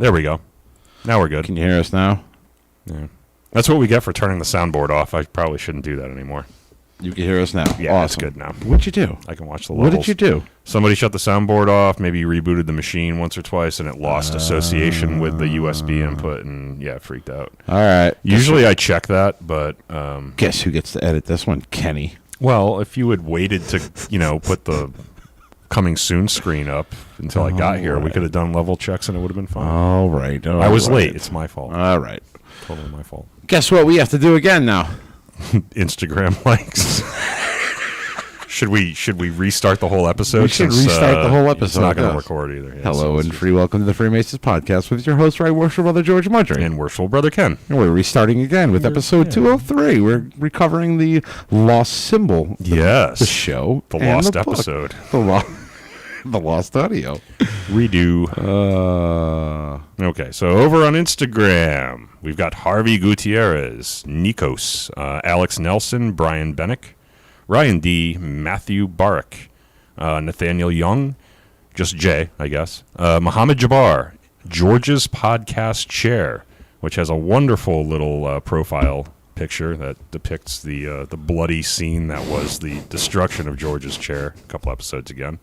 There we go. Now we're good. Can you hear us now? Yeah. That's what we get for turning the soundboard off. I probably shouldn't do that anymore. You can hear us now. Yeah, awesome. It's good now. What'd you do? I can watch the levels. What did you do? Somebody shut the soundboard off, maybe rebooted the machine once or twice, and it lost association with the USB input, and it freaked out. All right. Usually I check that, but... guess who gets to edit this one? Kenny. Well, if you had waited to, put the coming soon screen up until I got here, we could have done level checks and it would have been fine. All right. I was late. It's my fault. All right. Totally my fault. Guess what we have to do again now? Instagram likes. Should we restart the whole episode? We should restart the whole episode. It's not going to record either. Yeah, Hello and free welcome to the Freemasons podcast with your host, right, worshipful brother George Marjorie. And worshipful brother Ken. And we're restarting again with episode 203. We're recovering the lost symbol. Yes. The show. The lost episode. The lost audio. Redo. Okay, so over on Instagram, we've got Harvey Gutierrez, Nikos, Alex Nelson, Brian Bennick, Ryan D., Matthew Barak, Nathaniel Young, just Jay, I guess, Muhammad Jabbar, George's Podcast Chair, which has a wonderful little profile picture that depicts the bloody scene that was the destruction of George's chair a couple episodes ago.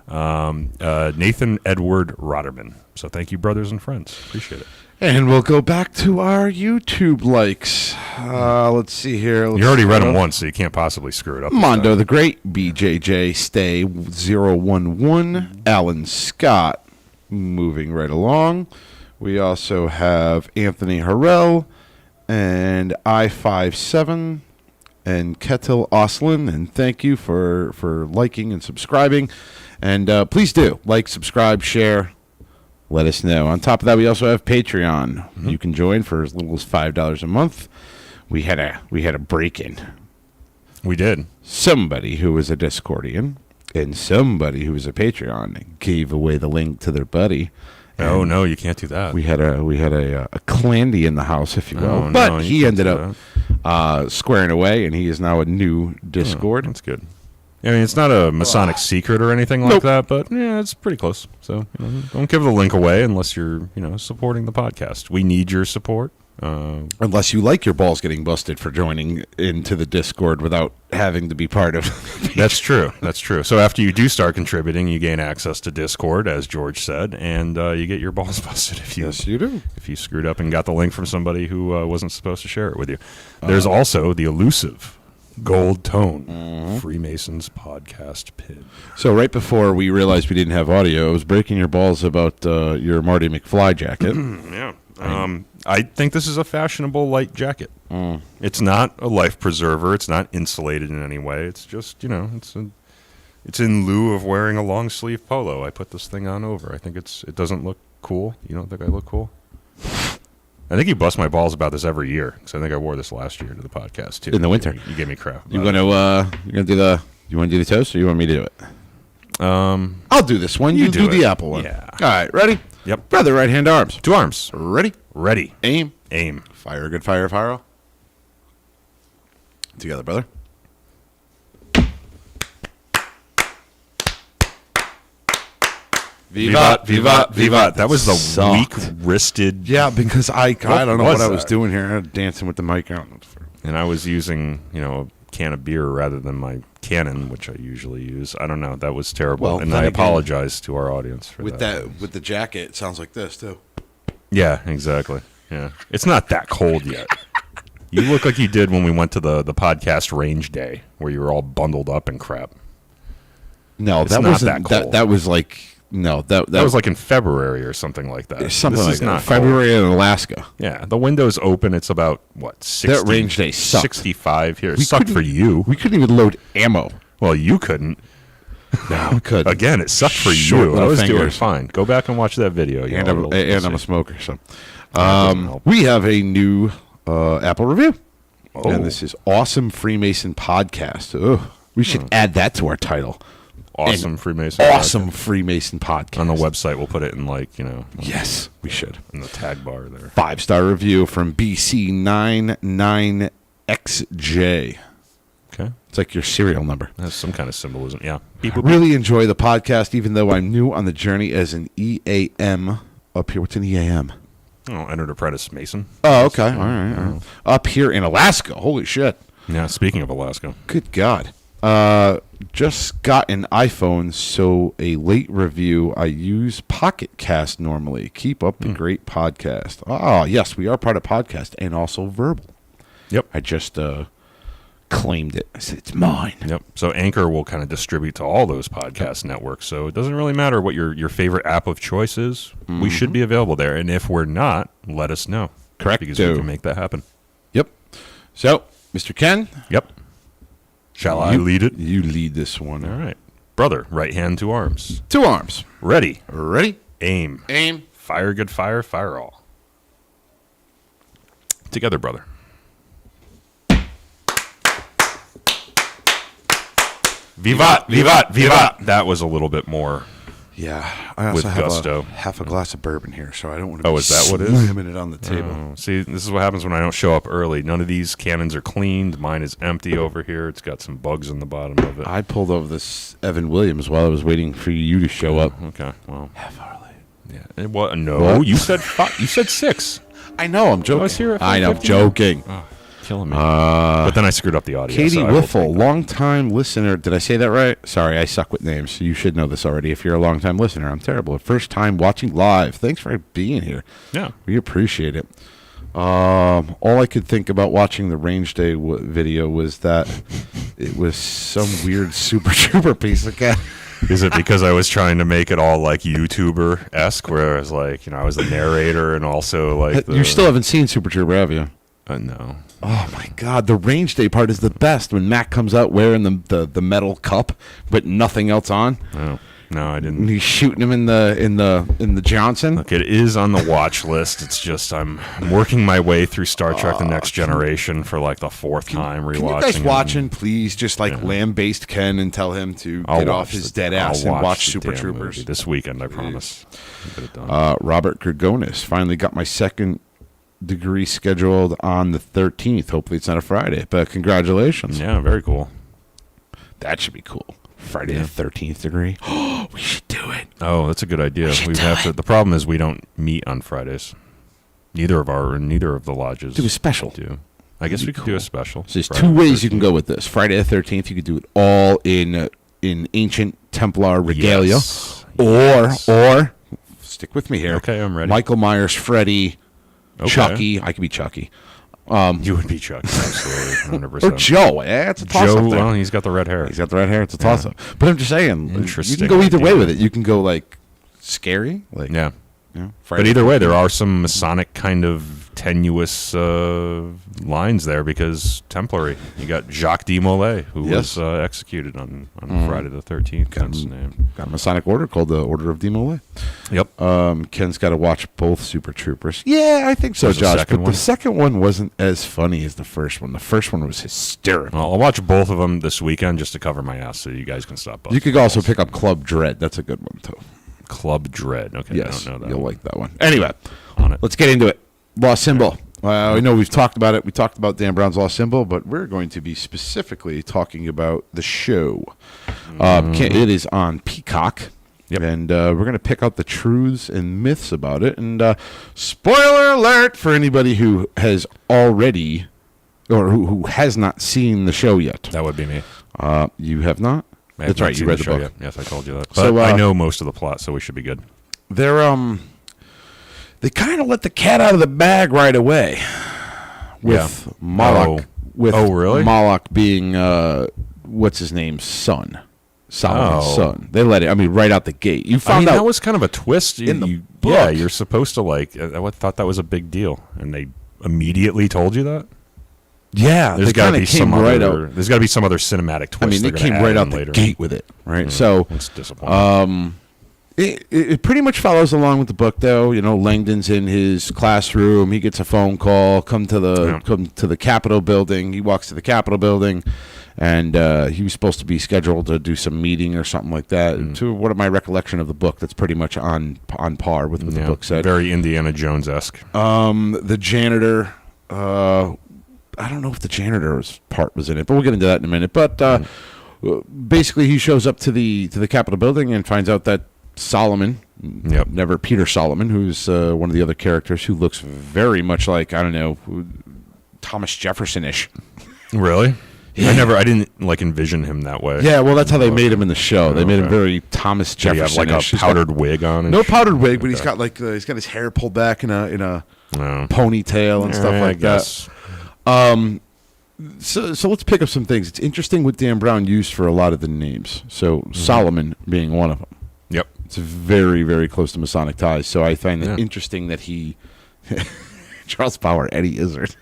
Nathan Edward Rotterman. So thank you, brothers and friends. Appreciate it. And we'll go back to our YouTube likes. Let's see here. You already read them once, so you can't possibly screw it up. Mondo the Great, BJJ Stay 011, Alan Scott, moving right along. We also have Anthony Harrell and I57 and Ketil Oslin. And thank you for liking and subscribing. And please do like, subscribe, share. Let us know. On top of that, we also have Patreon. Mm-hmm. You can join for as little as $5 a month. We had a break-in. We did. Somebody who was a Discordian and somebody who was a Patreon gave away the link to their buddy. Oh no, you can't do that. We had a clandy in the house, if you will, but he ended up squaring away, and he is now a new Discord. That's good. I mean, it's not a Masonic secret or anything like that, but yeah, it's pretty close. So don't give the link away unless you're supporting the podcast. We need your support. Unless you like your balls getting busted for joining into the Discord without having to be part of it. That's true. That's true. So after you do start contributing, you gain access to Discord, as George said, and you get your balls busted if you do. If you screwed up and got the link from somebody who wasn't supposed to share it with you. There's also the elusive Gold Tone Freemasons podcast pin. So right before we realized we didn't have audio, I was breaking your balls about your Marty McFly jacket. Yeah. I think this is a fashionable light jacket. It's not a life preserver. It's not insulated in any way. It's just, it's in lieu of wearing a long sleeve polo. I put this thing on over. I think it doesn't look cool. You don't think I look cool? I think you bust my balls about this every year because I think I wore this last year to the podcast too. In the winter, you gave me crap. You want to do the toast, or you want me to do it? I'll do this one. You do the apple one. Yeah. All right. Ready? Yep. Brother, right hand arms. Two arms. Ready? Ready. Aim. Aim. Fire. Good fire. Fire. Together, brother. Vivat, vivat, vivat. That was the weak-wristed... Yeah, because I don't know what I was doing here. Dancing with the mic out. And I was using, a can of beer rather than my cannon, which I usually use. I don't know. That was terrible. Well, and I apologize to our audience for that. With the jacket, it sounds like this, too. Yeah, exactly. Yeah. It's not that cold yet. You look like you did when we went to the podcast range day, where you were all bundled up and crap. No, that wasn't that cold. That was like... No, that was like in February or something like that. Something like that. February in Alaska. Yeah, the window's open. It's about, 60? That range day sucked. 65 here. It sucked for you. We couldn't even load ammo. Well, you couldn't. No, we couldn't. Again, it sucked for you. I was doing fine. Go back and watch that video. And I'm a smoker. So, we have a new Apple review. Oh. And this is Awesome Freemason Podcast. Oh, we should add that to our title. Awesome Freemason. Awesome Freemason Podcast. On the website, we'll put it in Yes, we should. In the tag bar there. 5-star review from BC99XJ. Okay. It's like your serial number. That's some kind of symbolism, yeah. I really enjoy the podcast, even though I'm new on the journey as an EAM up here? What's an EAM? Oh, entered apprentice Mason. Oh, okay. All right. Up here in Alaska. Holy shit. Yeah, speaking of Alaska. Good God. Just got an iPhone, so a late review. I use Pocket Cast normally. Keep up the great podcast. Oh, yes, we are part of podcast and also Verbal. Yep. I just claimed it. I said, it's mine. Yep. So Anchor will kind of distribute to all those podcast networks. So it doesn't really matter what your favorite app of choice is. We should be available there. And if we're not, let us know. Correct. Because we can make that happen. Yep. So, Mr. Ken. Yep. Shall I lead it? You lead this one. All right. Brother, right hand to arms. To arms. Ready. Ready. Aim. Aim. Fire good fire. Fire all. Together, brother. Vivat, vivat, vivat. That was a little bit more. Yeah, I also With have gusto. half a glass of bourbon here, so I don't want to. Oh, is that what it is? Slamming it on the table. Oh, see, this is what happens when I don't show up early. None of these cannons are cleaned. Mine is empty over here. It's got some bugs in the bottom of it. I pulled over this Evan Williams while I was waiting for you to show up. Okay, well, Half hour late. yeah. What? No, What? you said you said 6. I know, I'm joking. I was here at I know, I'm 5:59. joking. Oh, killing me. But then I screwed up the audio. Katie so I will Wiffle, take that. long-time listener. Did I say that right? Sorry, I suck with names. You should know this already if you're a long-time listener. I'm terrible. First time watching live. Thanks for being here. Yeah. We appreciate it. All I could think about watching the range day video was that it was some weird Super Trooper piece of cat. Is it because I was trying to make it all like YouTuber-esque, where I was like, I was the narrator and also like You still haven't seen Super Trooper, have you? No. Oh my God, the range day part is the best when Mac comes out wearing the metal cup but nothing else on. Oh. No, I And didn't. he's shooting him in the Johnson. Look, it is on the watch list. It's just I'm working my way through Star Trek: The Next Generation for like the 4th time rewatching. Can you guys it. watching, please, just like lambaste Ken and tell him to I'll get watch off his the- dead ass I'll and watch the Super damn Troopers. movie this weekend. I promise. Get it done. Robert Gregonis finally got my second degree scheduled on the 13th. Hopefully it's not a Friday, but congratulations. Yeah, very cool. That should be cool. Friday the 13th degree. Oh, we should do it. Oh, that's a good idea. should We do have to. it. The problem is we don't meet on Fridays. Neither of the lodges Do a special. do. I guess we could do a special. So there's Friday two the ways you can 13th. go with this. Friday the 13th, you could do it all in ancient Templar regalia, Yes. or stick with me here. Okay, I'm ready. Michael Myers, Freddy, Okay. Chucky. I could be Chucky. You would be Chuck, absolutely, 100%. Or Joe. It's a toss Joe, up there. well, he's got the red hair. He's got the red hair. It's a toss up. But I'm just saying, you Interesting can go either way idea. with it. You can go like scary, like Yeah. Friday But either way, there are some Masonic kind of tenuous lines there because Templary. You got Jacques de Molay, who Yes. was executed on Friday the 13th. Ken's name. got a Masonic order called the Order of Demolay. Yep. Ken's got to watch both Super Troopers. Yeah, I think so, There's a Josh. second But one? the second one wasn't as funny as the first one. The first one was hysterical. Well, I'll watch both of them this weekend just to cover my ass, so you guys can stop. You could also pick up Club Dread. That's a good one too. Club Dread. Okay, Yes, I don't know that. you'll one. like that one. Anyway, On it. let's get into it. Lost Symbol. I know we've talked about it. We talked about Dan Brown's Lost Symbol, but we're going to be specifically talking about the show. It is on Peacock. Yep. And we're going to pick out the truths and myths about it. And spoiler alert for anybody who has already or who has not seen the show yet. That would be me. You have not? I have That's not right. You seen read the show book. yet. Yes, I told you that. But So, I know most of the plot, so we should be good. They're they kind of let the cat out of the bag right away with Moloch. Really? Moloch being what's his name's son, Solomon's Oh. son. They let it. I mean, right out the gate. You I found mean, out that was kind of a twist. in the Yeah, book. you're supposed to like. I thought that was a big deal, and they immediately told you that. Yeah, There's they got kind to be of came some right other. out. There's got to be some other cinematic twist. I mean, they they're gonna came right add out in the later. gate with it, right? So It's disappointing. It pretty much follows along with the book, though. You know, Langdon's in his classroom. He gets a phone call. Come to the Capitol building. He walks to the Capitol building, and he was supposed to be scheduled to do some meeting or something like that. To what my recollection of the book, that's pretty much on par with what the book said. Very Indiana Jones-esque. The janitor. I don't know if the janitor's part was in it, but we'll get into that in a minute. But basically, he shows up to the Capitol building and finds out that Solomon. Yep. Never Peter Solomon, who's one of the other characters who looks very much like, I don't know, Thomas Jefferson-ish. Really? Yeah. I didn't like envision him that way. Yeah, well, that's how they made him in the show. They made him very Thomas Jefferson-ish. Did he have like a powdered wig on? No powdered wig, but he's got like he's got his hair pulled back in a ponytail and stuff like that. So let's pick up some things. It's interesting what Dan Brown used for a lot of the names. So Solomon being one of them. Yep. It's very, very close to Masonic ties. So I find it interesting that he Charles Power, Eddie Izzard.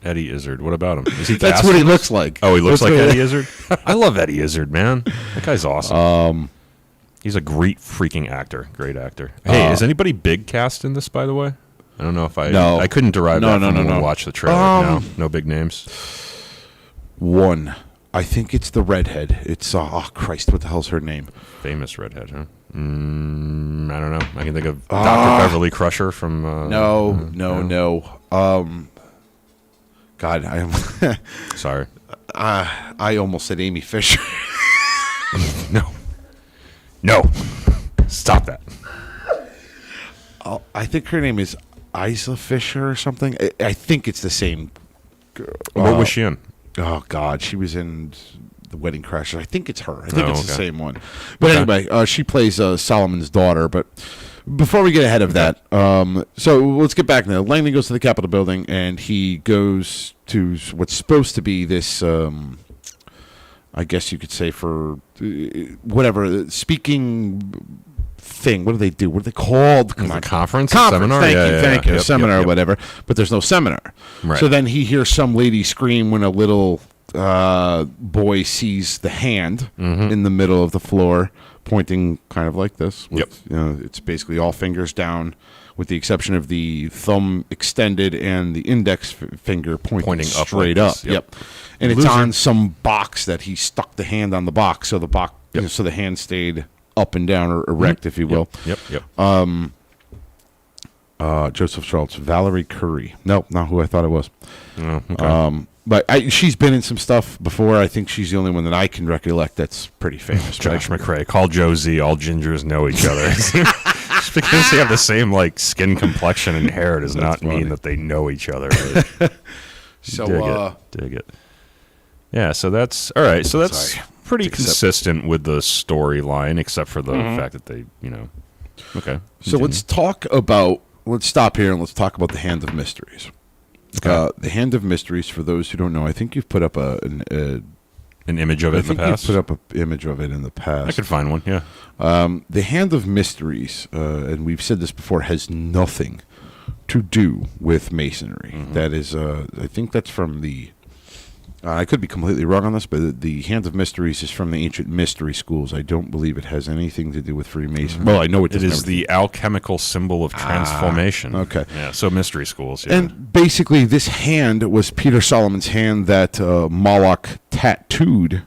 Eddie Izzard. What about him? Is he That's what he looks like. Oh, he looks like Eddie Izzard? I love Eddie Izzard, man. That guy's awesome. He's a great freaking actor. Great actor. Hey, is anybody big cast in this, by the way? I don't know if I couldn't derive that from when we watched the trailer. No big names. One. I think it's the redhead. It's, oh, Christ, what the hell's her name? Famous redhead, huh? I don't know. I can think of Dr. Beverly Crusher from... No. God, I am... Sorry. I almost said Amy Fisher. No. Stop that. I think her name is Isla Fisher or something. I think it's the same girl. What was she in? Oh, God. She was in The Wedding Crashers. I think it's her. I think it's the same one. But anyway, she plays Solomon's daughter. But before we get ahead of that, so let's get back now. Langley goes to the Capitol building, and he goes to what's supposed to be this, I guess you could say, for whatever, speaking thing. What do they do? What are they called? Come on. Conference? Seminar? Thank you. Yep, seminar or whatever. But there's no seminar. Right. So then he hears some lady scream when a little boy sees the hand in the middle of the floor pointing kind of like this. With, it's basically all fingers down with the exception of the thumb extended and the index finger pointing straight up. Yep. And it's on some box that he stuck the hand on the box. So the box, so the hand stayed up and down or erect, if you will. Yep. Joseph Schultz, Valerie Curry. Nope, not who I thought it was. Oh, okay. But she's been in some stuff before. I think she's the only one that I can recollect that's pretty famous. Josh McRae. Call Joe Z. All gingers know each other. Just because they have the same like skin complexion and hair does not mean that they know each other. Right? So dig it. Yeah, so that's all right. So that's pretty consistent with the storyline, except for the fact that they, Okay. So let's stop here and let's talk about the Hand of Mysteries. Okay. The Hand of Mysteries, for those who don't know, I think you've put up an image of it in the past. I think you've put up an image of it in the past. I could find one, yeah. The Hand of Mysteries, and we've said this before, has nothing to do with Masonry. That is, I think that's from the... I could be completely wrong on this, but the Hand of Mysteries is from the ancient mystery schools. I don't believe it has anything to do with Freemasonry. Well, I know it doesn't. It is the alchemical symbol of transformation. Okay. Yeah, so mystery schools. Yeah. And basically, this hand was Peter Solomon's hand that Moloch tattooed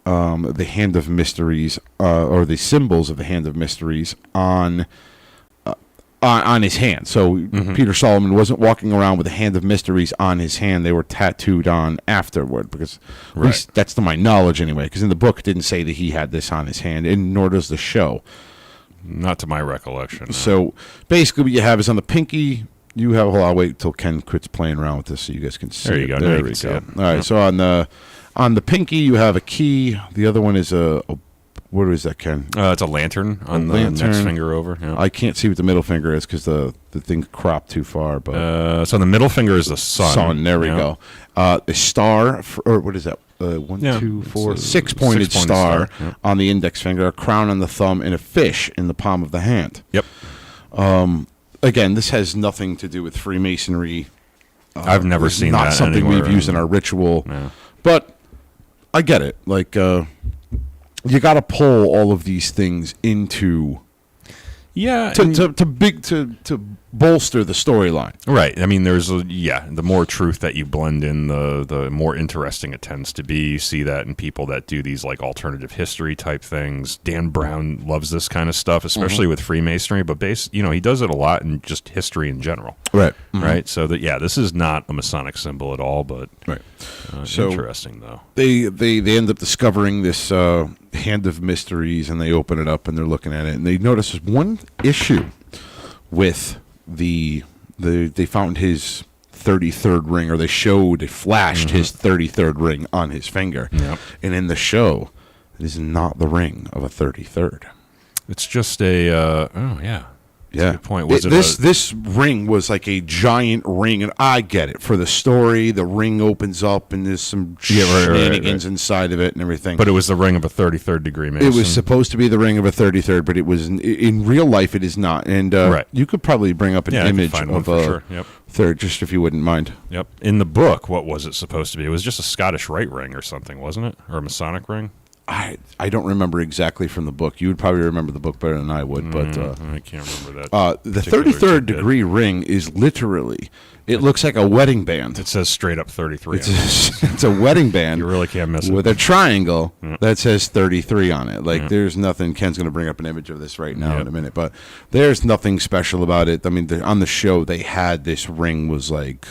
the Hand of Mysteries, or the symbols of the Hand of Mysteries on his hand. So Peter Solomon wasn't walking around with the Hand of Mysteries on his hand. They were tattooed on afterward, because at least that's to my knowledge anyway, because in the book it didn't say that he had this on his hand, and nor does the show. Not to my recollection. No. So basically what you have is on the pinky, you have, I'll wait until Ken quits playing around with this so you guys can see. There you go. There we go. All right, so on the pinky you have a key. The other one is a what is that, Ken? It's a lantern on the next finger over. Yeah. I can't see what the middle finger is because the thing's cropped too far. But so the middle finger is the sun. Sun, there we go. The star, or what is that? 1, 2, 4, 6-pointed star on the index finger, a crown on the thumb, and a fish in the palm of the hand. Yep. Again, this has nothing to do with Freemasonry. I've never seen not that something anywhere. we've used in our ritual. Yeah. But I get it. Like, you got to pull all of these things into, to bolster the storyline. Right. I mean, the more truth that you blend in, the more interesting it tends to be. You see that in people that do these like alternative history type things. Dan Brown loves this kind of stuff, especially with Freemasonry, but he does it a lot in just history in general. Right. Right. So this is not a Masonic symbol at all, but right. So interesting though. They end up discovering this hand of mysteries, and they open it up and they're looking at it, and they notice there's one issue with they found his 33rd ring, or they flashed his 33rd ring on his finger. Yep. And in the show, it is not the ring of a 33rd. It's just a That's a good point. This ring was like a giant ring, and I get it. For the story, the ring opens up, and there's some shenanigans inside of it and everything. But it was the ring of a 33rd degree Mason. It was supposed to be the ring of a 33rd, but it was in real life, it is not. And you could probably bring up an image of a third, just if you wouldn't mind. Yep. In the book, what was it supposed to be? It was just a Scottish Rite ring or something, wasn't it? Or a Masonic ring? I don't remember exactly from the book. You would probably remember the book better than I would, but I can't remember that. The 33rd degree ring is literally, it looks like a wedding band. It says straight up 33. It's a wedding band. You really can't miss it. With a triangle that says 33 on it. Like there's nothing. Ken's going to bring up an image of this right now in a minute, but there's nothing special about it. I mean, on the show they had this ring was like,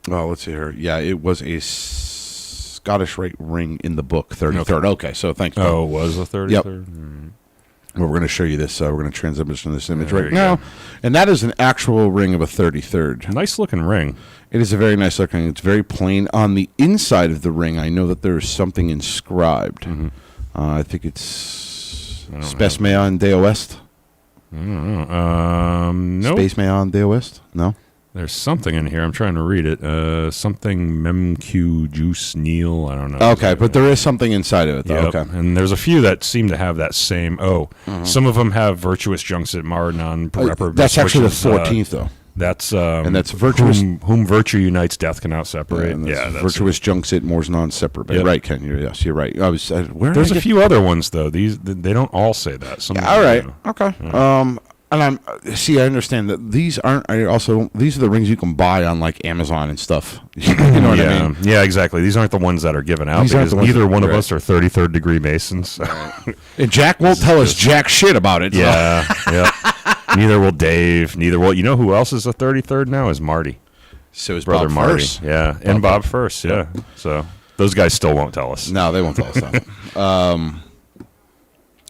oh, let's see here. Yeah, it was a Scottish Rite ring in the book, 33rd. Okay, so thanks. Oh, it was a 33rd? Yep. Well, we're going to show you this. We're going to transition this image right now. Go. And that is an actual ring of a 33rd. Nice looking ring. It is a very nice looking. It's very plain. On the inside of the ring, I know that there is something inscribed. I think it's Spes Meon Deo Est. I don't know. Nope. Space Meon Deo Est? No? There's something in here. I'm trying to read it. Something Memq Juice Neil. I don't know. Okay, but there is something inside of it, though. Yep. Okay. And there's a few that seem to have that same. Some of them have Virtuous Juncet Marnon. That's actually the 14th, though. That's and that's Virtuous. Whom virtue unites, death cannot separate. That's Virtuous Juncet Mors non separate. Right, Ken. Yes, you're right. There's a few other ones though. They don't all say that. Some all right. Okay. Yeah. And I understand that these aren't. These are the rings you can buy on like Amazon and stuff. You know what I mean? Yeah, exactly. These aren't the ones that are given out because neither one of us are 33rd degree Masons. And Jack won't tell us jack shit about it. Yeah, yeah. Neither will Dave. Neither will. You know who else is a 33rd now? Is Marty. So is brother Bob Marty. First. Yeah, and Bob First. Yeah. So those guys still won't tell us. No, they won't tell us that.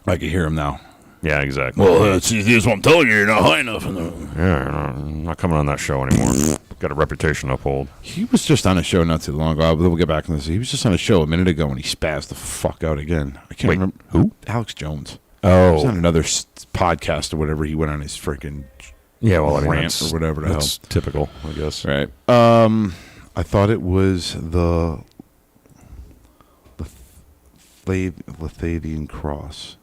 I can hear him now. Yeah, exactly. Well, here's what I'm telling you. You're not high enough. I'm not coming on that show anymore. Got a reputation to uphold. He was just on a show not too long ago. We'll get back to this. He was just on a show a minute ago and he spazzed the fuck out again. I can't remember. Who? Alex Jones. Oh. He was on another podcast or whatever. He went on his freaking rant or whatever the hell. That's typical, I guess. Right. I thought it was the Lethadian cross.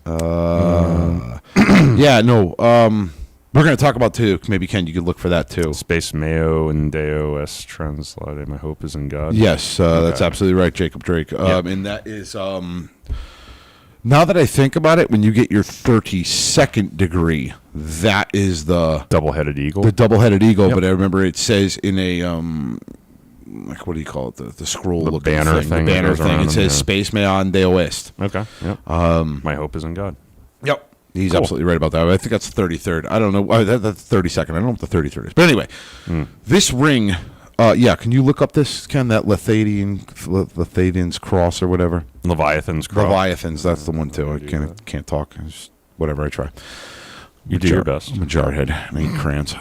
Yeah, no. We're going to talk about too. Maybe Ken, you could look for that too. Space Mayo and Deo S translate. My hope is in God. Yes, that's absolutely right, Jacob Drake. And that is now that I think about it, when you get your 32nd degree, that is the double-headed eagle. The double-headed eagle. Yep. But I remember it says in a like what do you call it? The scroll, the banner thing. The banner thing. It says Space Meon Deo Est. Okay. Yep. My hope is in God. Yep. He's absolutely right about that. I think that's the 33rd. I don't know. That's 32nd. I don't know what the 33rd is. But anyway, this ring, can you look up this, Ken, that Lethadian's cross or whatever? Leviathan's cross. Leviathans, that's the one too. I can't talk. Just whatever I try. You do your best. I'm a jarhead. I eat crayons.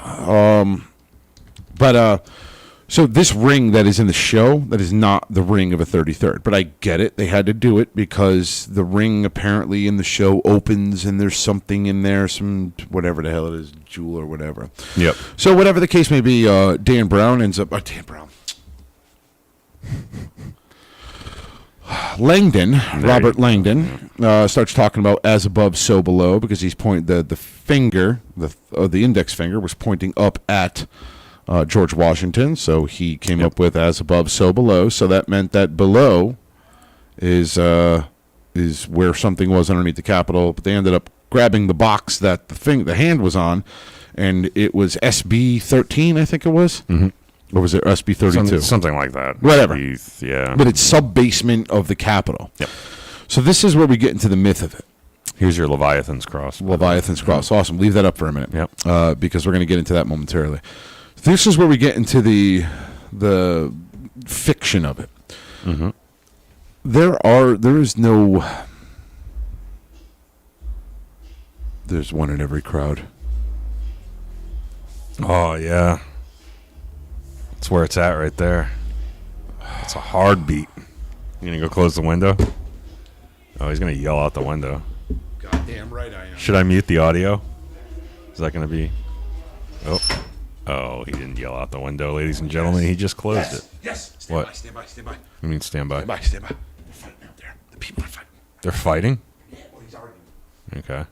So this ring that is in the show, that is not the ring of a 33rd. But I get it. They had to do it because the ring apparently in the show opens and there's something in there, some whatever the hell it is, jewel or whatever. Yep. So whatever the case may be, Dan Brown ends up... Dan Brown. Langdon, Robert Langdon, starts talking about as above, so below, because he's pointing the finger, the index finger was pointing up at... George Washington, so he came up with as above, so below. So that meant that below is is where something was underneath the Capitol, but they ended up grabbing the box that the hand was on, and it was SB 13, I think it was. Mm-hmm. Or was it SB 32? Something like that. Whatever. Yeah. But it's sub-basement of the Capitol. Yep. So this is where we get into the myth of it. Here's your Leviathan's Cross. Leviathan's Cross. Awesome. Leave that up for a minute. Yep. Because we're going to get into that momentarily. This is where we get into the fiction of it. Mm-hmm. There's one in every crowd. Oh, yeah. That's where it's at right there. It's a hard beat. You going to go close the window? Oh, he's going to yell out the window. Goddamn right I am. Should I mute the audio? Is that going to be... Oh, he didn't yell out the window, ladies and gentlemen. He just closed it. Yes. What? Stand by. You mean stand by? Stand by. They're fighting out there. The people are fighting. They're fighting? Yeah, well, he's arguing. Okay.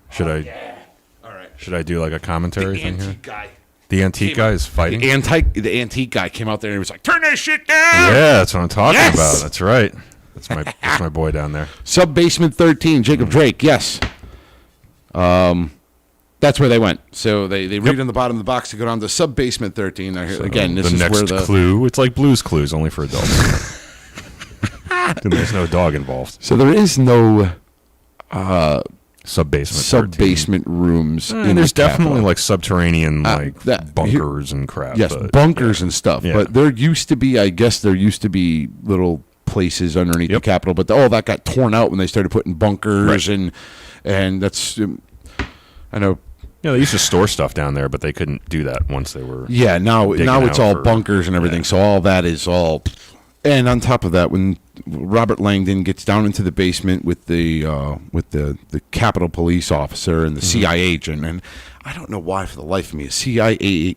All right. Should I do like a commentary thing here? Guy. The antique guy is fighting? The antique guy came out there and he was like, turn that shit down! Yeah, that's what I'm talking Yes! about. That's right. That's my boy down there. Sub-basement 13, Jacob Drake, yes. That's where they went. So they read on the bottom of the box to go down to sub-basement 13. So again, this the is next where the clue. It's like Blue's Clues, only for adults. And there's no dog involved. So there is no Sub-basement rooms. And there's definitely Capitol. like subterranean bunkers and crap. Yes, bunkers and stuff. Yeah. But there used to be, little places underneath the Capitol, but all that got torn out when they started putting bunkers and that's I know. Yeah, they used to store stuff down there, but they couldn't do that once they were. Yeah, now it's all bunkers and everything. Yeah. So all that is all. And on top of that, when Robert Langdon gets down into the basement with the Capitol Police officer and the CIA agent, and I don't know why for the life of me a CIA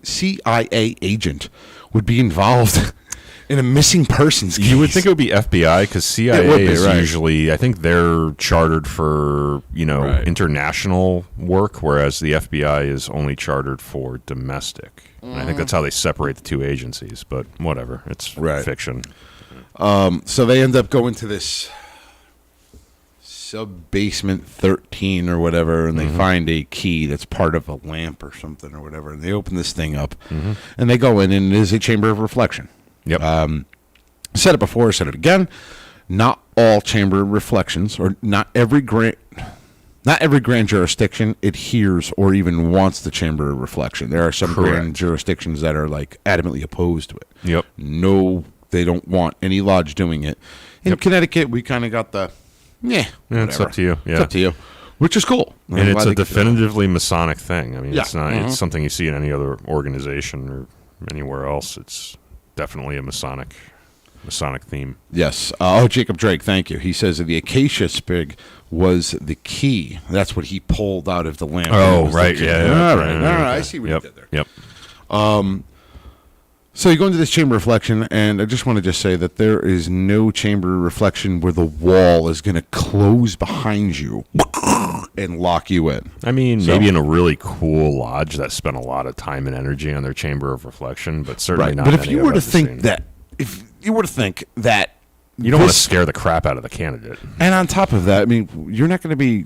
agent would be involved in a missing persons case. You would think it would be FBI because CIA is usually, I think they're chartered for international work, whereas the FBI is only chartered for domestic. And I think that's how they separate the two agencies. But whatever, it's fiction. So they end up going to this sub-basement 13 or whatever, and they find a key that's part of a lamp or something or whatever, and they open this thing up, and they go in, and it is a chamber of reflection. Yep. Said it before, said it again. Not all chamber reflections, or not every grand jurisdiction adheres or even wants the chamber of reflection. There are some grand jurisdictions that are like adamantly opposed to it. Yep. No, they don't want any lodge doing it. In Connecticut, we kind of got the it's up to you. Yeah. It's up to you, which is cool. And it's a definitively Masonic thing. I mean, it's not. It's something you see in any other organization or anywhere else. It's definitely a Masonic theme. Yes. Jacob Drake, thank you. He says that the acacia sprig was the key. That's what he pulled out of the lamp. Oh, right. Yeah. All right. I see what you did there. Yep. So you go into this chamber reflection, and I just want to say that there is no chamber reflection where the wall is going to close behind you and lock you in. I mean, maybe in a really cool lodge that spent a lot of time and energy on their chamber of reflection, but certainly not. But if you were to think that, you don't want to scare the crap out of the candidate. And on top of that, I mean, you're not going to be.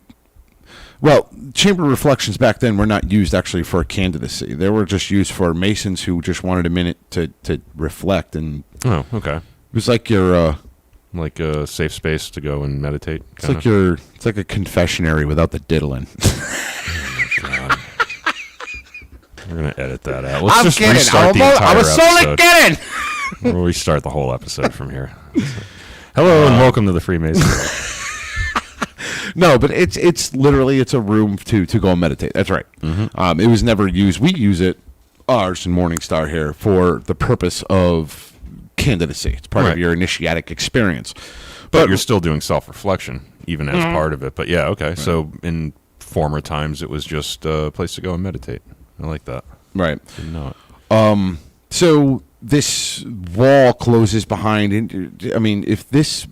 Well, chamber reflections back then were not used actually for candidacy. They were just used for Masons who just wanted a minute to reflect. And oh, okay. It was like your like a safe space to go and meditate. It's like a confessionary without the diddling. God. We're gonna edit that out. Let's just restart the entire episode. I was only kidding. We'll restart the whole episode from here. Hello and welcome to the Freemasons. No, but it's literally a room to go and meditate. That's right. It was never used. We use it, ours in Morningstar here, for the purpose of candidacy. It's part of your initiatic experience. But you're still doing self-reflection, even as part of it. But yeah, okay. Right. So in former times, it was just a place to go and meditate. I like that. Right. Didn't know it. So this wall closes behind. I mean, if this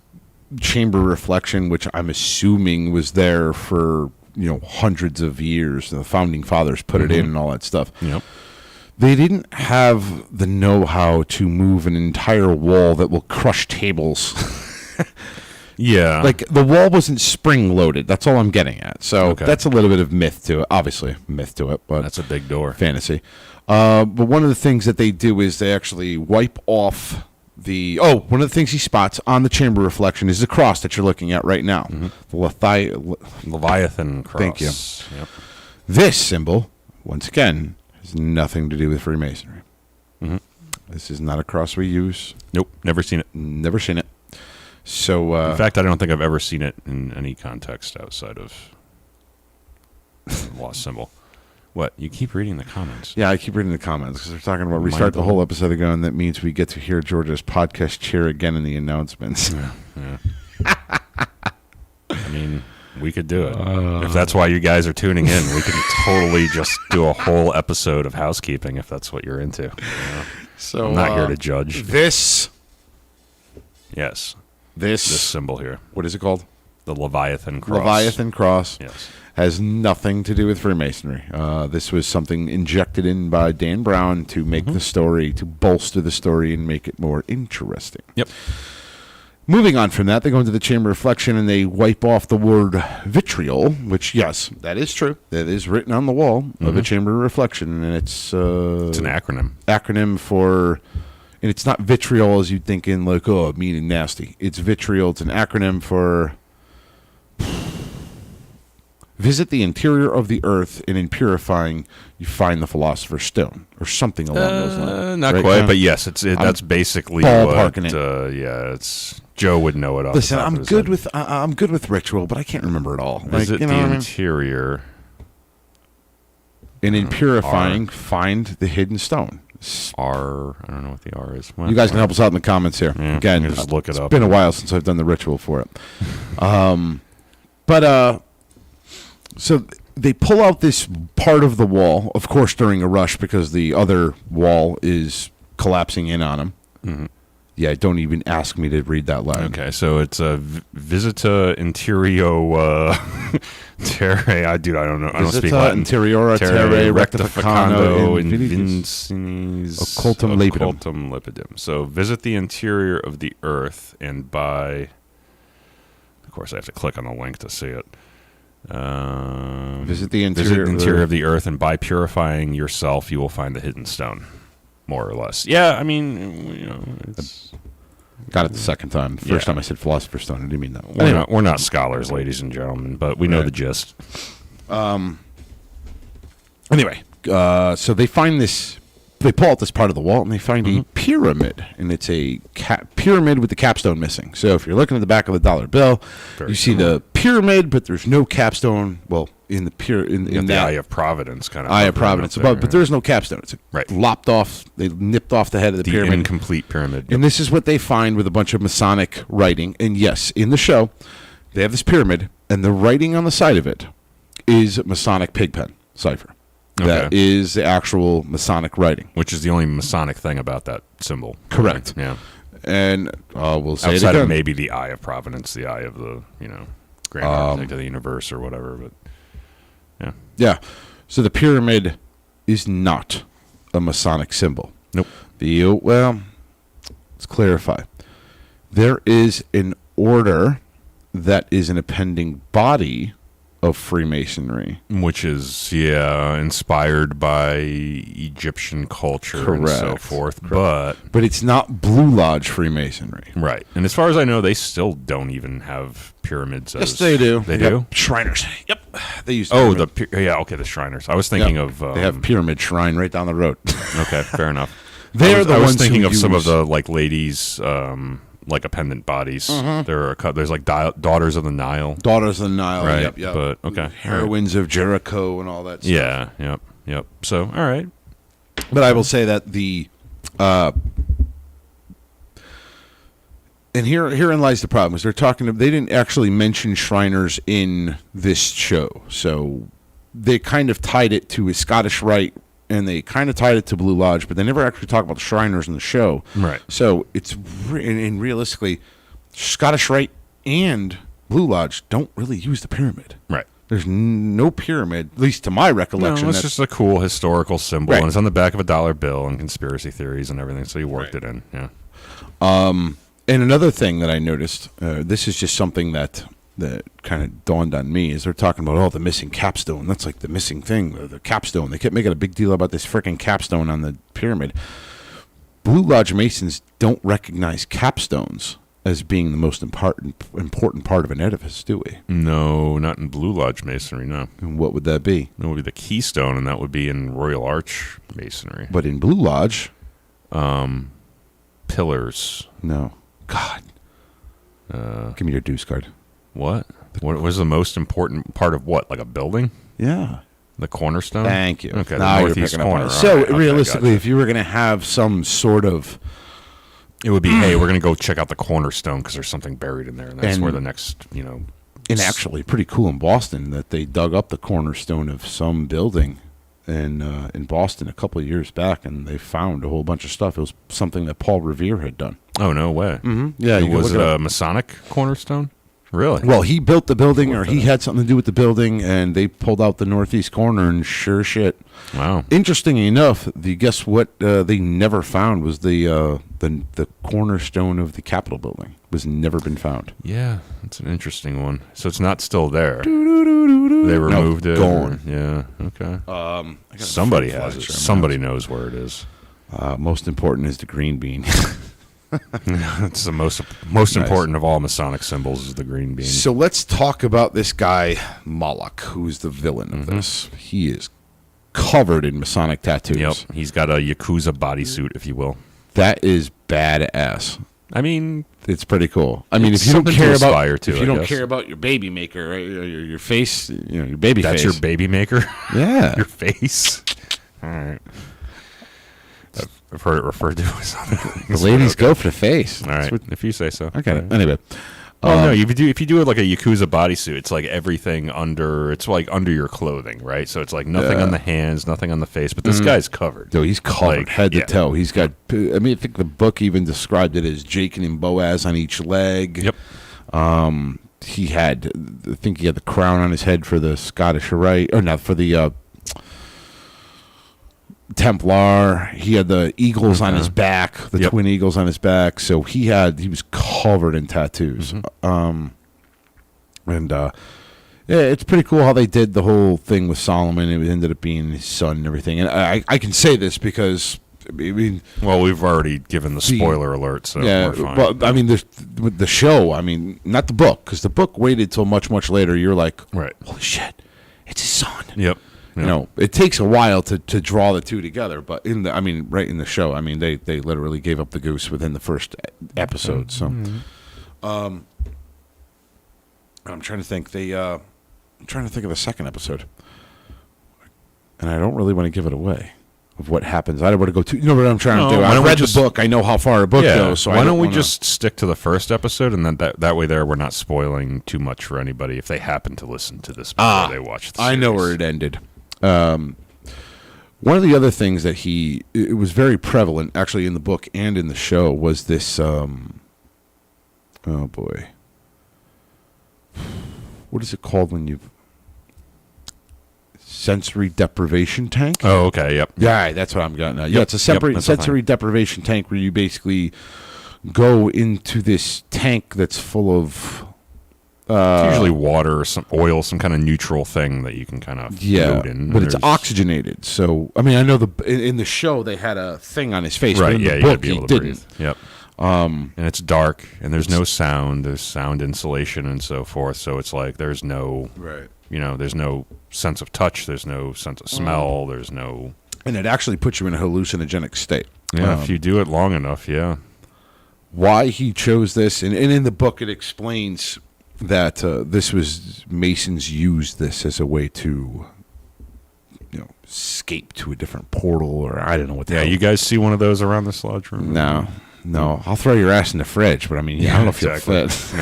chamber reflection, which I'm assuming was there for hundreds of years, the founding fathers put it in and all that stuff. Yep. They didn't have the know-how to move an entire wall that will crush tables Yeah. Like, the wall wasn't spring-loaded. That's all I'm getting at. So Okay. that's a little bit of myth to it. Obviously, myth to it, but That's a big door. fantasy. But one of the things that they do is they actually wipe off one of the things he spots on the chamber reflection is the cross that you're looking at right now. The Leviathan cross. Thank you. Yep. This symbol, once again, has nothing to do with Freemasonry. This is not a cross we use. Nope. Never seen it. Never seen it. So, In fact, I don't think I've ever seen it in any context outside of the lost symbol. What? You keep reading the comments. yeah, I keep reading the comments because they're talking about restart the whole episode ago, and that means we get to hear Georgia's podcast cheer again in the announcements. Yeah. I mean, we could do it. If that's why you guys are tuning in, we can totally just do a whole episode of housekeeping if that's what you're into. You know? So I'm not here to judge. This This symbol here. what is it called? The Leviathan cross. Leviathan cross. Yes. Has nothing to do with Freemasonry. This was something injected in by Dan Brown to make the story, to bolster the story and make it more interesting. Yep. Moving on from that, they go into the chamber reflection and they wipe off the word vitriol, which, yes, that is true. That is written on the wall of a chamber reflection, and it's It's an acronym. acronym for, and it's not vitriol as you'd think in like, oh, mean and nasty. It's vitriol. It's an acronym for visit the interior of the earth, and in purifying, you find the philosopher's stone, or something along those lines. Not Right, quite, John? but yes, that's basically ballparking what. it. Yeah, it's Joe would know it off. Listen, the top I'm of his good head. with I'm good with ritual, but I can't remember it all. Visit you know the what I mean? interior. And in purifying, find the hidden stone. R. I don't know what the R is. Well, You guys can help us out in the comments here. Yeah, Again, you just look it up. It's been a while since I've done the ritual for it. So they pull out this part of the wall, of course, during a rush because the other wall is collapsing in on them. Mm-hmm. Yeah, don't even ask me to read that line. Okay, so it's a Visita Interio Terre. Dude, I don't know. I don't speak Latin. Interiora terre rectificando invincinis occultum lapidem. occultum lapidem. So visit the interior of the earth, and by, of course, I have to click on the link to see it. Visit the interior of the earth, and by purifying yourself, you will find the hidden stone. More or less. Yeah, I mean, you know, it's... Got it the second time. The first time I said philosopher's stone, I didn't mean that. We're not scholars, ladies and gentlemen, but we know the gist. Anyway, so they find this. They pull out this part of the wall and they find a pyramid, and it's a pyramid with the capstone missing. So if you're looking at the back of the dollar bill, you see the pyramid, but there's no capstone. Well, in the in the that Eye of Providence kind of Eye of Providence above, but there's no capstone. It's right. Lopped off. They nipped off the head of the pyramid. Incomplete pyramid. And this is what they find with a bunch of Masonic writing. And yes, in the show, they have this pyramid, and the writing on the side of it is Masonic pigpen cipher. That is the actual Masonic writing. Which is the only Masonic thing about that symbol. Correct. Right? Yeah. And we'll say outside it again. of maybe the Eye of Providence, the Eye of the, Grand Architect of the Universe or whatever. But yeah. Yeah. So the pyramid is not a Masonic symbol. Nope. Let's clarify. There is an order that is an appending body of Freemasonry, which is inspired by Egyptian culture and so forth. Correct. But it's not Blue Lodge Freemasonry, right? And as far as I know, they still don't even have pyramids. Yes, they do. They do. Shriners. Yep, they use. The Shriners. I was thinking of. They have Pyramid Shrine right down the road. Okay, fair enough. I was thinking of some of the ladies. Like appendant bodies. There's like Daughters of the Nile. Daughters of the Nile, right? Yep. But okay, Heroines of Jericho and all that stuff. Yeah, yep. So, all right. But I will say that and herein lies the problem, is they didn't actually mention Shriners in this show. So they kind of tied it to a Scottish Rite, and they kind of tied it to Blue Lodge, but they never actually talk about the Shriners in the show. Right. So it's and realistically, Scottish Rite and Blue Lodge don't really use the pyramid. Right. There's no pyramid, at least to my recollection. No, it's just a cool historical symbol, Right. and it's on the back of a dollar bill and conspiracy theories and everything. So you worked it in, yeah. And another thing that I noticed, this is just something that kind of dawned on me, is they're talking about, the missing capstone. That's like the missing thing, the capstone. They kept making a big deal about this freaking capstone on the pyramid. Blue Lodge Masons don't recognize capstones as being the most important part of an edifice, do we? No, not in Blue Lodge Masonry, no. And what would that be? That would be the keystone, and that would be in Royal Arch Masonry. But in Blue Lodge... pillars. No. God. Give me your deuce card. What? What was the most important part of what? Like a building? Yeah. The cornerstone? Thank you. Okay, now the northeast you're picking corner. up on it. So, Right, okay, realistically, gotcha. if you were going to have some sort of... It would be, hey, we're going to go check out the cornerstone because there's something buried in there, and that's And- where the next, And actually, pretty cool in Boston that they dug up the cornerstone of some building in Boston a couple of years back, and they found a whole bunch of stuff. It was something that Paul Revere had done. Oh, no way. Mm-hmm. Yeah, you Was can it look it a up. Masonic cornerstone? Really? Well, he built the building, or he had something to do with the building, and they pulled out the northeast corner, and sure shit. Wow. Interestingly enough, guess what they never found was the cornerstone of the Capitol building was never been found. Yeah, that's an interesting one. So it's not still there. They removed it. Gone. Yeah, okay. I got a Somebody fruit has fly it. from Somebody knows where it is. Most important is the green bean. It's the most important of all Masonic symbols is the green bean. So let's talk about this guy, Moloch, who's the villain of this. He is covered in Masonic tattoos. Yep, he's got a Yakuza bodysuit, if you will. That is badass. I mean, It's pretty cool. I mean, It's if you don't something to care about aspire to, if you I don't guess. care about your baby maker, right, your face, your baby that's face. your baby maker? Yeah. Your face? All right. I've heard it referred to as something. The ladies go for the face. All right, if you say so. I get it. All right. Anyway. Oh no! If you do it like a Yakuza bodysuit, it's like everything under. It's like under your clothing, right? So it's like nothing on the hands, nothing on the face. But this guy's covered. So he's covered Like, head to yeah. toe. He's got. I mean, I think the book even described it as Jacob and Boaz on each leg. Yep. He had. I think he had the crown on his head for the Scottish Rite, or not for the Templar. He had the eagles on his back, the Yep. twin eagles on his back. So he was covered in tattoos. Yeah, it's pretty cool how they did the whole thing with Solomon. It ended up being his son and everything. And I can say this because I mean, Well, we've already given the spoiler alert, so yeah, we're fine. but I mean, with the show, I mean, not the book, because the book waited till much later. You're like, Right. holy shit, it's his son. Yep. You know, it takes a while to draw the two together, but right in the show, I mean, they literally gave up the goose within the first episode. So, I'm trying to think. I'm trying to think of the second episode, and I don't really want to give it away of what happens. I don't want to go too. You know what I'm trying No, to do? why I don't we read just- the book. I know how far a book Yeah. goes. So Why don't we wanna- just stick to the first episode, and then that way there we're not spoiling too much for anybody if they happen to listen to this before they watch the series. I know where it ended. One of the other things that it was very prevalent actually in the book and in the show was this oh boy, what is it called when you sensory deprivation tank? Oh, okay. Yep. Yeah, that's what I'm getting at. Yeah, Yep, it's a yep, that's the sensory deprivation tank where you basically go into this tank that's full of It's usually water or some oil, some kind of neutral thing that you can kind of float in. but it's There's- oxygenated. So I mean, I know in the show they had a thing on his face, but Right, in yeah, the you gotta book be he able to didn't. breathe. Yep. And it's dark, and there's no sound. There's sound insulation and so forth. So it's like there's no, Right. there's no sense of touch. There's no sense of smell. There's no. And it actually puts you in a hallucinogenic state. Yeah, if you do it long enough, yeah. Why he chose this, and in the book it explains that this was Masons used this as a way to, escape to a different portal, or I don't know what the Yeah, hell. you guys see one of those around this lodge room? No, I'll throw your ass in the fridge, but I mean, I don't know if exactly. you'll fit.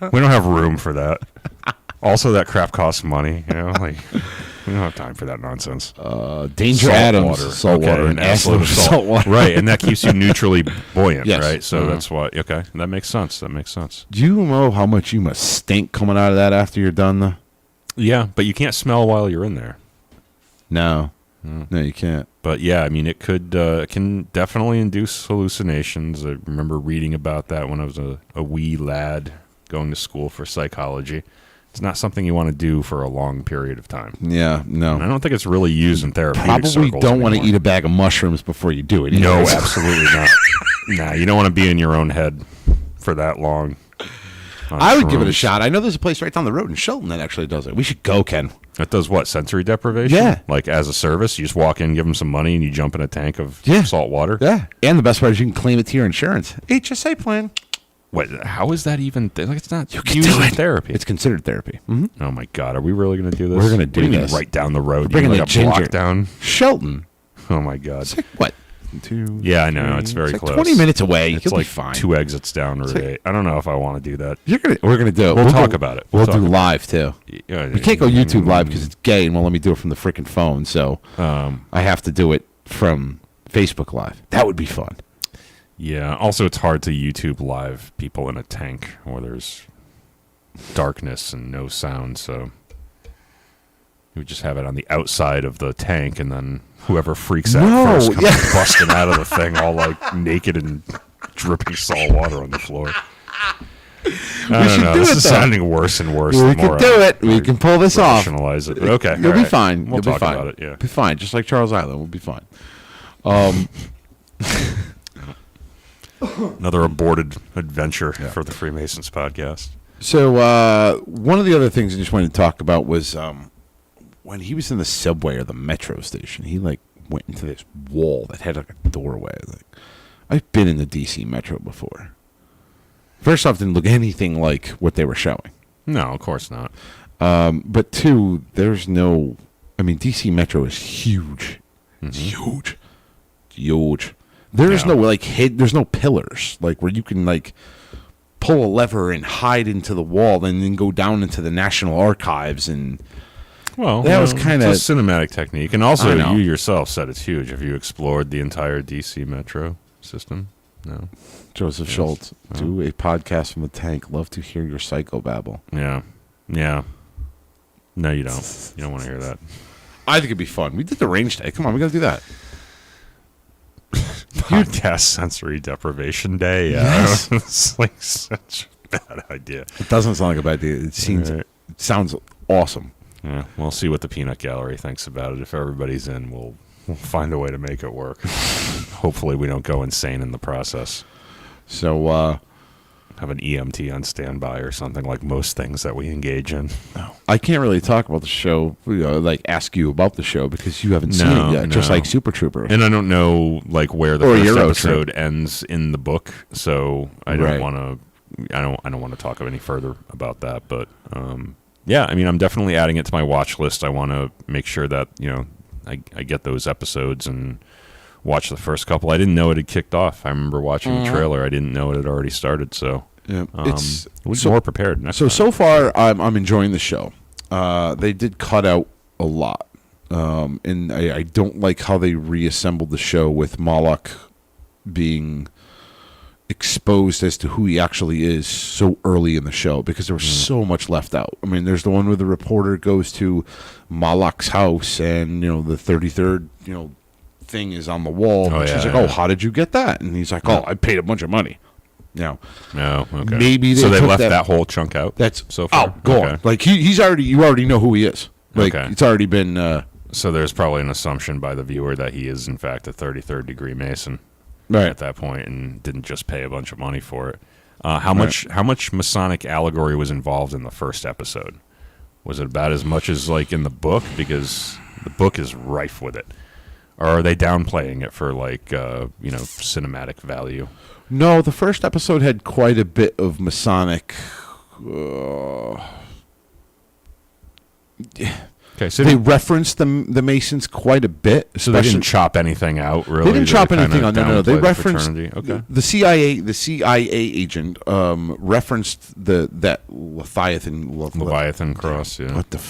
No. We don't have room for that. Also, that crap costs money. Like we don't have time for that nonsense. Danger Salt Adams, water. salt water, Okay, and absolute acid salt water. Right, and that keeps you neutrally buoyant, Yes. right? So Uh-huh. that's why. Okay, that makes sense. Do you know how much you must stink coming out of that after you're done, though? Yeah, but you can't smell while you're in there. No. No, you can't. But yeah, I mean, it can definitely induce hallucinations. I remember reading about that when I was a wee lad going to school for psychology. It's not something you want to do for a long period of time. Yeah, no. And I don't think it's really used in therapeutic Probably circles don't want to anymore. eat a bag of mushrooms before you do it. No, either. absolutely not. Nah, you don't want to be in your own head for that long. I would give it a shrooms. shot. I know there's a place right down the road in Shelton that actually does it. We should go, Ken. It does what? Sensory deprivation? Yeah. Like as a service, you just walk in, give them some money, and you jump in a tank of salt water? Yeah. And the best part is you can claim it to your insurance. HSA plan. Wait, how is that even? Like, it's not You can used do in it. therapy. It's considered therapy. Mm-hmm. Oh my God, are we really going to do this? We're gonna do What you mean this. right down the road. We're bringing like the a block ginger. down. Shelton. Oh my God. It's like, what? 2, Yeah, I know. 3, It's very like close. 20 minutes away. It's You'll like be fine. 2 exits down Route like- 8. I don't know if I want to do that. We're gonna do it. We'll talk do- about it. We'll We'll do talk live too. Yeah, We can't go YouTube live because it's gay, and won't let me do it from the freaking phone. So I have to do it from Facebook Live. That would be fun. Yeah. Also, it's hard to YouTube live people in a tank where there's darkness and no sound. So you would just have it on the outside of the tank, and then whoever freaks out No, first comes yeah. busting out of the thing, all like naked and dripping salt water on the floor. I don't should know. do This it, is though. sounding worse and worse. We the can more do I- it. We can pull this off. Rationalize it. But okay, You'll all be right. fine. We'll You'll talk be fine. about it. Yeah. Be fine. Just like Charles Island, we'll be fine. Another aborted adventure for the Freemasons podcast. So one of the other things I just wanted to talk about was when he was in the subway or the metro station, he like went into this wall that had like a doorway. Like, I've been in the DC Metro before. First off, didn't look anything like what they were showing. No, of course not. But two, there's no. I mean, DC Metro is huge. It's huge, huge. There's Yeah. no like there's no pillars like where you can like pull a lever and hide into the wall and then go down into the National Archives and. Well, That was kinda- it's a cinematic technique, and I also know. you yourself said it's huge. Have you explored the entire DC Metro system? No. Joseph Schultz, do a podcast from the tank. Love to hear your psychobabble. Yeah. Yeah. No, you don't. You don't want to hear that. I think it'd be fun. We did the range day. Come on, we got to do that. Podcast sensory deprivation day. Yeah. Yes. It's like such a bad idea. It doesn't sound like a bad idea. Right. It sounds awesome. Yeah, we'll see what the peanut gallery thinks about it. If everybody's in, we'll find a way to make it work. Hopefully, we don't go insane in the process. So Have an EMT on standby or something like most things that we engage in. I can't really talk about the show, like ask you about the show because you haven't seen it yet, just No. like Super Trooper. And I don't know like where the Or first Euro episode ends in the book, so I don't Right. want to. I don't want to talk any further about that. But yeah, I mean, I'm definitely adding it to my watch list. I want to make sure that I get those episodes and watch the first couple. I didn't know it had kicked off. I remember watching the trailer. I didn't know it had already started. So Yeah, we'll be more prepared next time. So far, I'm enjoying the show. They did cut out a lot, and I don't like how they reassembled the show with Moloch being exposed as to who he actually is so early in the show because there was so much left out. I mean, there's the one where the reporter goes to Moloch's house and the 33rd thing is on the wall. Oh, and she's yeah, like, yeah. "Oh, how did you get that?" And he's like, "Oh, I paid a bunch of money." Now, No, okay. maybe so they they took left that- that whole chunk out. that's so far. out, gone. Okay. Like you already know who he is. Like Okay. it's already been So there's probably an assumption by the viewer that he is in fact a 33rd degree Mason right. at that point and didn't just pay a bunch of money for it. How much Masonic allegory was involved in the first episode? Was it about as much as like in the book? Because the book is rife with it. Or are they downplaying it for like cinematic value? No, the first episode had quite a bit of Masonic. Okay, so They referenced the Masons quite a bit. so they especially- didn't chop anything out. Really, They didn't chop kinda anything out. No. They downplay the referenced fraternity? Okay. the CIA. The CIA agent referenced that Leviathan cross. Yeah, What the?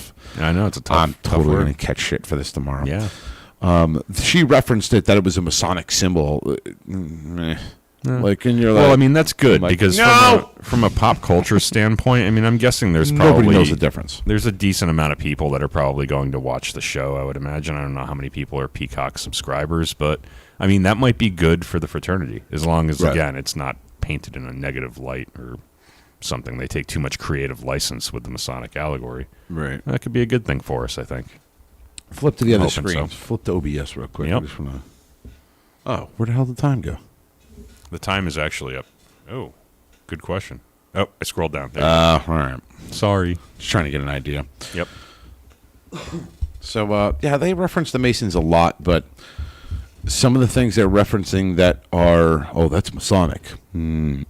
I know it's a tough. I'm tough totally word. gonna catch shit for this tomorrow. Yeah. She referenced it that it was a Masonic symbol. Meh. Like, and you're like, Well, I mean, that's good like, because no! from a pop culture standpoint, I mean, I'm guessing there's probably nobody knows the difference. There's a decent amount of people that are probably going to watch the show, I would imagine. I don't know how many people are Peacock subscribers, but I mean, that might be good for the fraternity as long as, again, it's not painted in a negative light or something. They take too much creative license with the Masonic allegory. Right. That could be a good thing for us, I think. Flip to the other hoping screen. so. Flip to OBS real quick. Yep. I just wanna... Oh, where the hell did the time go? The time is actually up. Oh, good question. Oh, I scrolled down. There All right. Sorry. Just trying to get an idea. Yep. So, yeah, they reference the Masons a lot, but some of the things they're referencing that are, oh, that's Masonic. No,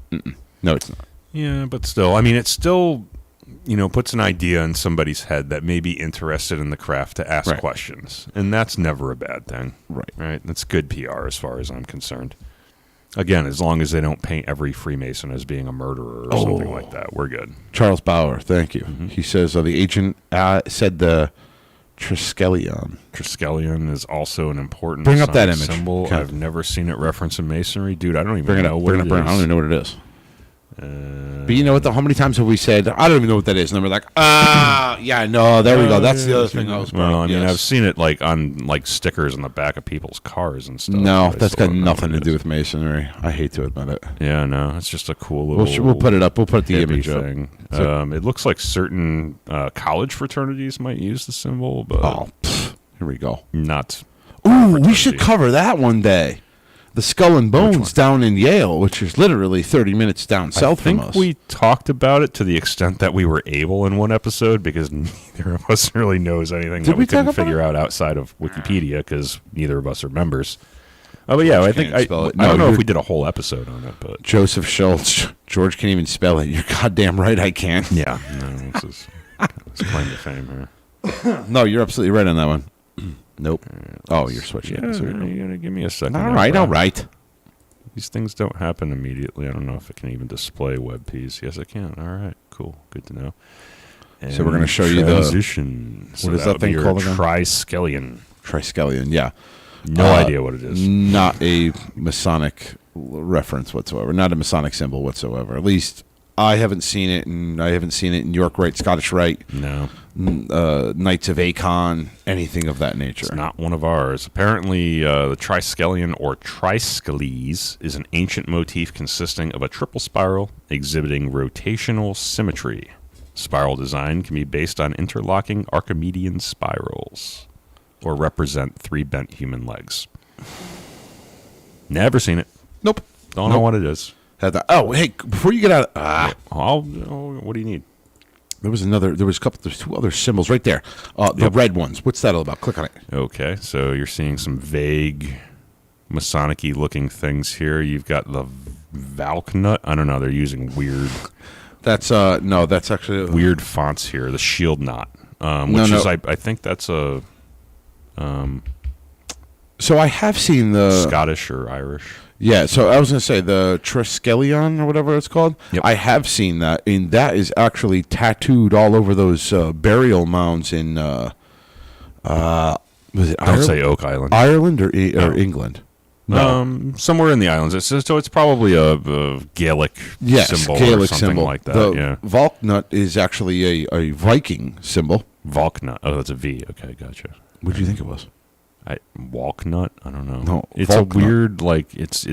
it's not. Yeah, but still, I mean, it still, puts an idea in somebody's head that may be interested in the craft to ask questions. And that's never a bad thing. Right? That's good PR as far as I'm concerned. Again, as long as they don't paint every Freemason as being a murderer or something like that, we're good. Charles Bauer, thank you. Mm-hmm. He says the agent said the Triskelion. Triskelion is also an important Bring up that image. symbol. Okay. I've never seen it referenced in Masonry. Dude, I don't even know what it is. I don't even know what it is. But you know what? How many times have we said, I don't even know what that is? And then we're like, yeah, no, there we go. That's the other thing I was Well, I mean, yes. I've seen it on stickers on the back of people's cars and stuff. No, but I that's still got don't know nothing what to it do is. with Masonry. I hate to admit it. Yeah, no, it's just a cool little. We'll put it up. We'll put the hippie image up. thing. So, It looks like certain college fraternities might use the symbol, but here we go. not. Ooh, we should cover that one day. The Skull and Bones down in Yale, which is literally 30 minutes down south from us. I think we talked about it to the extent that we were able in one episode because neither of us really knows anything that we couldn't figure out outside of Wikipedia because neither of us are members. Oh, but yeah, I think I don't know if we did a whole episode on it, but Joseph Schultz, George can't even spell it. You're goddamn right, I can. Yeah, no, this is claim to fame here. No, you're absolutely right on that one. Nope. Oh, you're switching. Yeah, you gotta give me a second. All right. These things don't happen immediately. I don't know if it can even display WebPs. Yes, it can. All right, cool. Good to know. And so we're going to show you transition. the... What is that thing called again? Triskelion. Triskelion, yeah. No idea what it is. Not a Masonic reference whatsoever. Not a Masonic symbol whatsoever. At least I haven't seen it, and I haven't seen it in York Rite, Scottish Rite, No. Knights of Acon, anything of that nature. It's not one of ours. Apparently, the Triskelion or Triskles is an ancient motif consisting of a triple spiral exhibiting rotational symmetry. Spiral design can be based on interlocking Archimedean spirals or represent three bent human legs. Never seen it. Nope. Don't know what it is. Oh, hey, before you get out What do you need? there's two other symbols right there. The red ones. What's that all about? Click on it. Okay, so you're seeing some vague Masonic-y looking things here. You've got the Valknut. I don't know. They're using weird. That's that's actually weird fonts here. The shield knot, is I think that's a So I have seen the Scottish or Irish. Yeah, so I was going to say the Triskelion or whatever it's called. Yep. I have seen that, and that is actually tattooed all over those burial mounds in was it Don't say Oak Island. Ireland or England? No. Somewhere in the islands. It's probably a Gaelic symbol Gaelic or something symbol like that. The Valknut is actually a Viking symbol. Valknut. Oh, that's a V. Okay, gotcha. What do you think it was? Walknut? I don't know. No, it's Valknut. a weird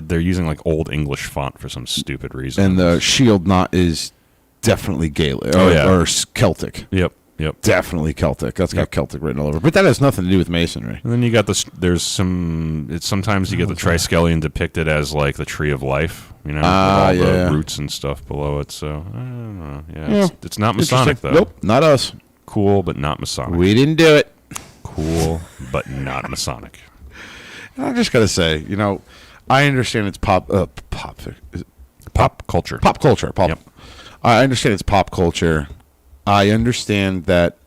they're using like old English font for some stupid reason. And the shield knot is definitely Gaelic or Celtic. Yep. Definitely Celtic. That's got Celtic written all over. But that has nothing to do with Masonry. And then you got sometimes you get the Triskelion depicted as like the tree of life, with all the roots and stuff below it. So I don't know. Yeah, it's not Masonic though. Nope, not us. Cool, but not Masonic. We didn't do it. Cool, but not Masonic. And I just gotta say, I understand it's pop culture. Pop culture. Yep. I understand it's pop culture. I understand that,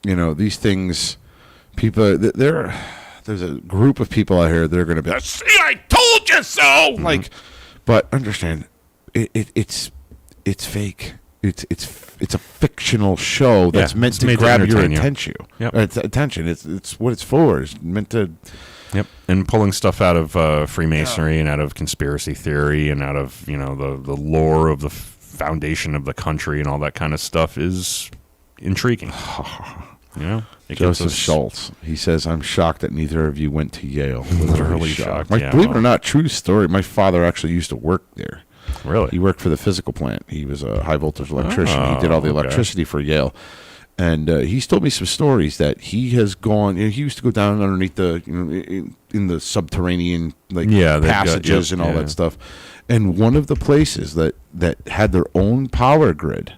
these things, people, there's a group of people out here that are going to be like, see, I told you so! Mm-hmm. But understand, it's fake. it's a fictional show that's meant it's to made to grab your entertain you. attention. Yep. It's attention. It's what it's for. It's meant to. Yep, and pulling stuff out of Freemasonry and out of conspiracy theory and out of the lore of the foundation of the country and all that kind of stuff is intriguing. Joseph Schultz. He says, "I'm shocked that neither of you went to Yale." Literally shocked. Believe it or not, true story. My father actually used to work there. Really? He worked for the physical plant. He was a high voltage electrician. He did all the electricity for Yale. And he's told me some stories that he has gone. He used to go down underneath the, in the subterranean passages and all that stuff. And one of the places that had their own power grid,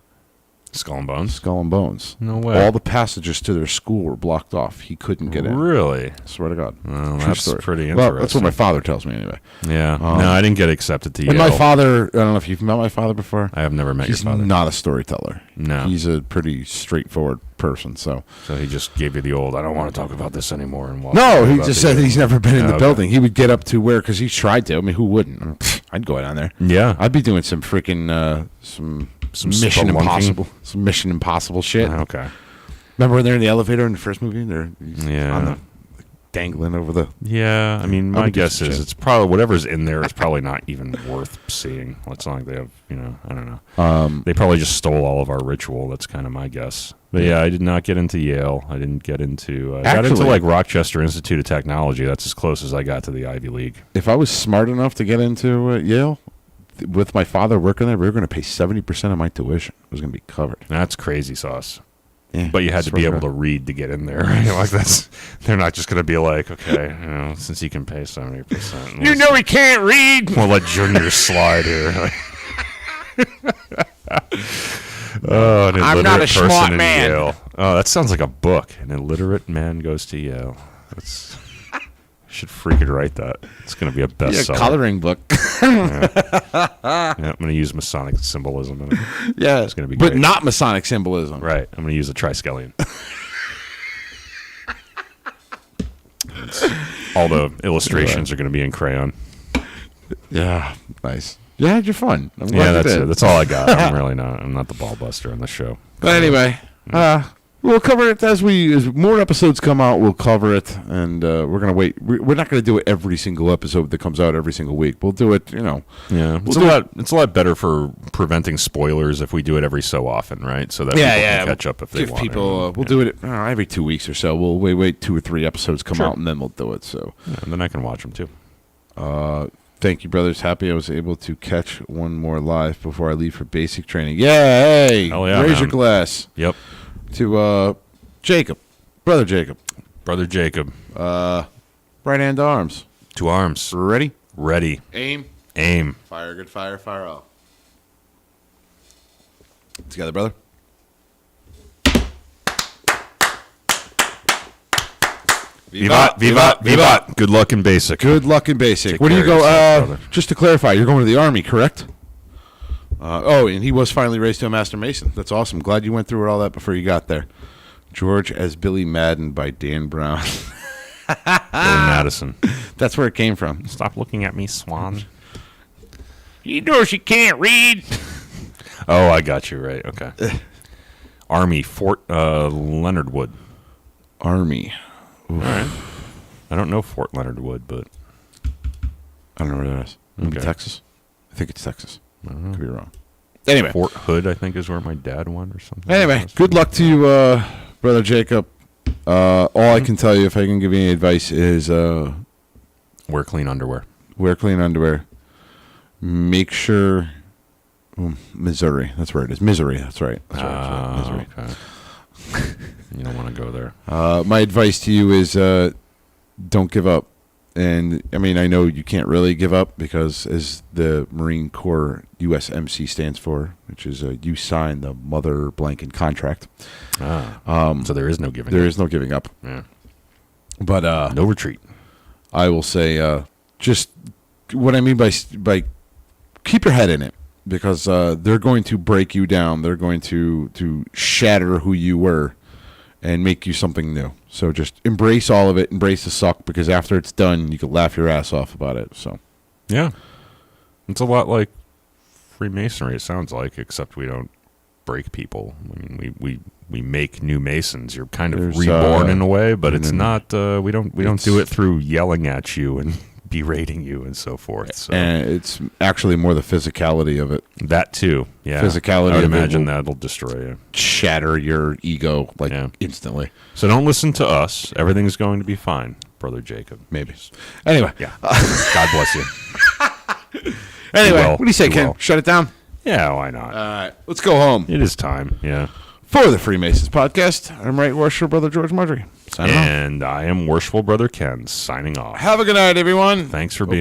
Skull and Bones. Skull and Bones. No way. All the passages to their school were blocked off. He couldn't get in. Really? Swear to God. Well, True that's story. pretty interesting. Well, that's what my father tells me anyway. Yeah. No, I didn't get accepted to Yale. And my father, I don't know if you've met my father before. I have never met He's your father. not a storyteller. No. He's a pretty straightforward person. So he just gave you the old, I don't want to talk about this anymore. And no, he just said he's never been in the okay. building. He would get up to where, because he tried to. I mean, who wouldn't? I'd go down there. Yeah. I'd be doing some freaking, some Mission spelunking? Impossible. Some Mission Impossible shit. Okay. Remember when they're in the elevator in the first movie? They're on the, dangling over the... Yeah, I mean, my guess is shit. it's probably whatever's in there is probably not even worth seeing. It's not like they have, I don't know. They probably just stole all of our ritual. That's kind of my guess. But yeah, I did not get into Yale. I didn't get into. I got into like Rochester Institute of Technology. That's as close as I got to the Ivy League. If I was smart enough to get into Yale, with my father working there, we were going to pay 70% of my tuition. It was going to be covered. That's crazy sauce. Yeah, but you had to be able to read to get in there. Like they're not just going to be like, okay, since he can pay 70%, he can't read. We'll let Junior slide here. Oh, an illiterate I'm not a person smart in man. Yale. Oh, that sounds like a book. An illiterate man goes to Yale. That's. I should freaking write that. It's going to be a bestseller. Coloring book. Yeah, I'm going to use Masonic symbolism in it. Yeah, it's going to be but great. not Masonic symbolism. Right. I'm going to use a triskelion. All the illustrations are going to be in crayon. Yeah, nice. You had your fun. I'm glad that's you did. it. That's all I got. I'm not the ball buster on the show. But anyway, we'll cover it as more episodes come out. We'll cover it, and we're gonna wait. We're not gonna do it every single episode that comes out every single week. We'll do it. Yeah, we'll it's a lot better for preventing spoilers if we do it every so often, right? So that people can catch up if they want. People, we'll do it every 2 weeks or so. We'll wait 2 or 3 episodes come out, and then we'll do it. So, and then I can watch them too. Thank you, brothers. Happy I was able to catch one more live before I leave for basic training. Yay! Hell yeah, raise man. your glass. Yep. To Jacob, brother Jacob, right hand to arms. To arms. Ready. Aim. Fire. Good fire. Fire all. Together, brother. Vivat, vivat, vivat. Good luck in basic. Good luck in basic. Take Where do you care go? of yourself, brother. Just to clarify, you're going to the Army, correct? And he was finally raised to a Master Mason. That's awesome. Glad you went through all that before you got there. George as Billy Madden by Dan Brown. Billy Madison. That's where it came from. Stop looking at me, Swan. You know she can't read. Oh, I got you right. Okay. Army, Fort Leonard Wood. Army. All right. I don't know Fort Leonard Wood, but I don't know where that is. Okay. Texas? I think it's Texas. I don't know. Could be wrong. Anyway. Fort Hood, I think, is where my dad went or something. Anyway, good luck to you, Brother Jacob. All I can tell you, if I can give you any advice, is wear clean underwear. Wear clean underwear. Make sure... Missouri. That's where it is. Missouri. That's right. Missouri. Okay. You don't want to go there. My advice to you is don't give up. And, I mean, I know you can't really give up because as the Marine Corps USMC stands for, which is you sign the mother blanket contract. So there is no giving up. There is no giving up. Yeah. But no retreat. I will say just what I mean by keep your head in it because they're going to break you down. They're going to shatter who you were and make you something new. So just embrace all of it. Embrace the suck because after it's done, you can laugh your ass off about it. So, yeah. It's a lot like Freemasonry, it sounds like, except we don't break people. I mean, we make new Masons. You're kind of There's, reborn in a way, but it's not. We don't do it through yelling at you and berating you and so forth. So. And it's actually more the physicality of it. That too, yeah. Physicality I would of it imagine will that'll destroy you. Shatter your ego instantly. So don't listen to us. Everything's going to be fine, Brother Jacob. Maybe. Anyway. Yeah. God bless you. Anyway, will. what do you say, You Ken? will. Shut it down? Yeah, why not? All right. Let's go home. It is time. Yeah. For the Freemasons podcast, I'm Right Worshipful Brother George Marjorie. Signing off. And I am Worshipful Brother Ken signing off. Have a good night, everyone. Thanks for being